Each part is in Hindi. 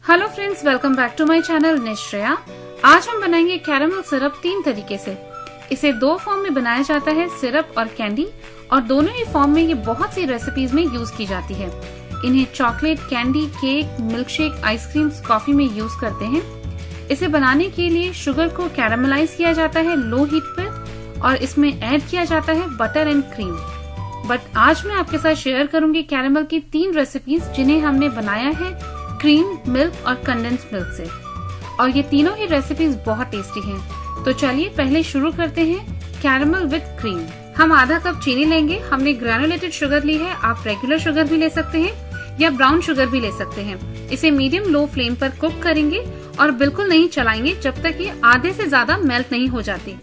Hello friends, welcome back to my channel Nishreya. आज हम बनाएंगे कैरेमल सिरप 3 तरीके से। इसे 2 फॉर्म में बनाया जाता है, सिरप और कैंडी, और दोनों ही फॉर्म में ये बहुत सी रेसिपीज में यूज की जाती है। इन्हें chocolate, candy, cake, milk shake, ice creams, coffee में यूज करते हैं। इसे बनाने के लिए शुगर को कैरेमलाइज किया जाता है लो हीट पर, और इसमें ऐड किया जाता है बटर एंड क्रीम। बट आज मैं आपके साथ शेयर करूंगी कैरेमल की 3 रेसिपीज जिन्हें हमने बनाया है क्रीम, मिल्क और कंडेंस मिल्क से, और ये तीनों ही रेसिपीज बहुत टेस्टी हैं। तो चलिए पहले शुरू करते हैं कैरेमल विद क्रीम। हम आधा कप चीनी लेंगे। हमने ग्रेनुलेटेड शुगर ली है, आप रेगुलर शुगर भी ले सकते हैं या ब्राउन शुगर भी ले सकते हैं। इसे मीडियम लो फ्लेम पर कुक करेंगे और बिल्कुल नहीं चलाएंगे जब तक ये आधे से ज्यादा मेल्ट नहीं हो जाती।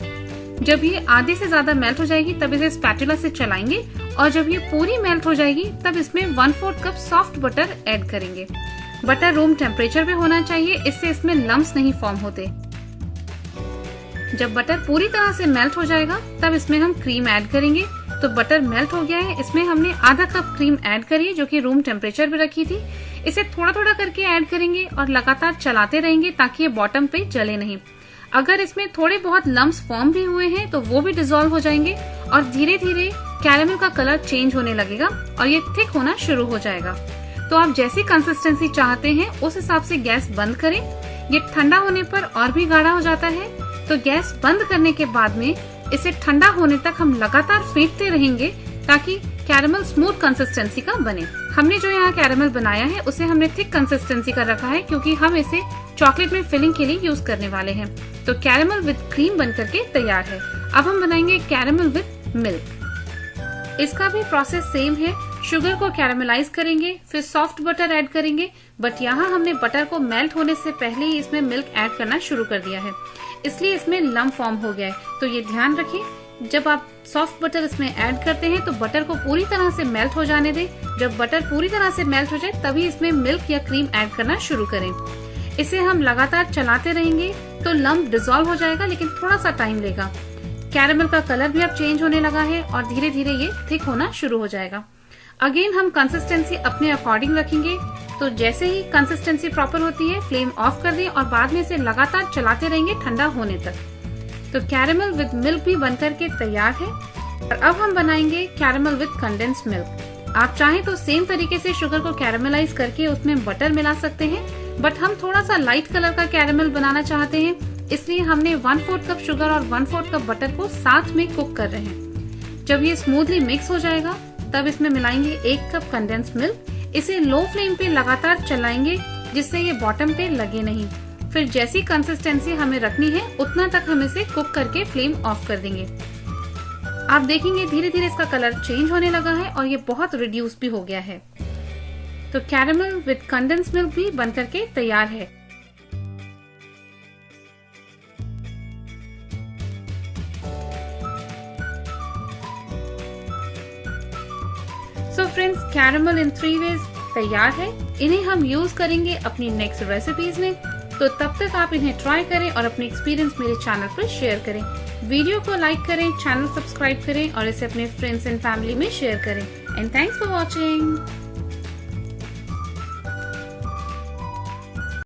जब ये आधे से ज्यादा मेल्ट हो जाएगी तब इसे स्पैटुला से चलाएंगे, और जब ये पूरी मेल्ट हो जाएगी तब इसमें 1/4 कप सॉफ्ट बटर ऐड करेंगे। बटर रूम टेम्परेचर पे होना चाहिए, इससे इसमें लम्प्स नहीं फॉर्म होते। जब बटर पूरी तरह से मेल्ट हो जाएगा तब इसमें हम क्रीम ऐड करेंगे। तो बटर मेल्ट हो गया है, इसमें हमने आधा कप क्रीम ऐड करी है जो कि रूम टेम्परेचर पे रखी थी। इसे थोड़ा थोड़ा करके ऐड करेंगे और लगातार चलाते रहेंगे ताकि ये बॉटम पे जले नहीं। अगर इसमें थोड़े बहुत लम्प्स फॉर्म भी हुए हैं तो वो भी डिसॉल्व हो जाएंगे, और धीरे धीरे कैरेमल का कलर चेंज होने लगेगा और ये थिक होना शुरू हो जाएगा। तो आप जैसी कंसिस्टेंसी चाहते हैं उस हिसाब से गैस बंद करें। ये ठंडा होने पर और भी गाढ़ा हो जाता है, तो गैस बंद करने के बाद में इसे ठंडा होने तक हम लगातार फेंटते रहेंगे ताकि कैरेमल स्मूथ कंसिस्टेंसी का बने। हमने जो यहाँ कैरेमल बनाया है उसे हमने थिक कंसिस्टेंसी का रखा है क्योंकि हम इसे चॉकलेट में फिलिंग के लिए यूज करने वाले हैं। तो कैरेमल विद क्रीम बन करके तैयार है। अब हम बनाएंगे कैरेमल विद मिल्क। इसका भी प्रोसेस सेम है। शुगर को कैरेमलाइज करेंगे, फिर सॉफ्ट बटर ऐड करेंगे, बट यहाँ हमने बटर को मेल्ट होने से पहले ही इसमें मिल्क ऐड करना शुरू कर दिया है, इसलिए इसमें लम्प फॉर्म हो गया है। तो ये ध्यान रखें, जब आप सॉफ्ट बटर इसमें ऐड करते हैं तो बटर को पूरी तरह से मेल्ट हो जाने दें। जब बटर पूरी तरह से मेल्ट हो जाए तभी इसमें मिल्क या क्रीम ऐड करना शुरू करें। इसे हम लगातार चलाते रहेंगे तो लम्प डिसॉल्व हो जाएगा, लेकिन थोड़ा सा टाइम लेगा। कैरेमल का कलर भी अब चेंज होने लगा है और धीरे धीरे ये थिक होना शुरू हो जाएगा। अगेन हम कंसिस्टेंसी अपने अकॉर्डिंग रखेंगे। तो जैसे ही कंसिस्टेंसी प्रॉपर होती है फ्लेम ऑफ कर दें और बाद में इसे लगातार चलाते रहेंगे ठंडा होने तक। तो कैरेमल विद मिल्क भी बनकर के तैयार है। और अब हम बनाएंगे कैरेमल विद कंडेंस मिल्क। आप चाहें तो सेम तरीके से शुगर को कैरेमलाइज करके उसमें बटर मिला सकते हैं, बट हम थोड़ा सा लाइट कलर का कैरेमल बनाना चाहते हैं, इसलिए हमने 1/4 कप शुगर और 1/4 कप बटर को साथ में कुक कर रहे हैं। जब ये स्मूथली मिक्स हो जाएगा तब इसमें मिलाएंगे 1 कप कंडेंस मिल्क। इसे लो फ्लेम पे लगातार चलाएंगे जिससे ये बॉटम पे लगे नहीं। फिर जैसी कंसिस्टेंसी हमें रखनी है उतना तक हम इसे कुक करके फ्लेम ऑफ कर देंगे। आप देखेंगे धीरे धीरे इसका कलर चेंज होने लगा है और ये बहुत रिड्यूस भी हो गया है। तो कैरेमल विद कंडेंस मिल्क भी बनकर के तैयार है। सो फ्रेंड्स, कैरेमल इन 3 वेज तैयार है। इन्हें हम यूज करेंगे अपनी नेक्स्ट रेसिपीज में। तो तब तक आप इन्हें ट्राई करें और अपने एक्सपीरियंस मेरे चैनल पर शेयर करें। वीडियो को लाइक करें, चैनल सब्सक्राइब करें और इसे अपने फ्रेंड्स एंड फैमिली में शेयर करें। And thanks for watching.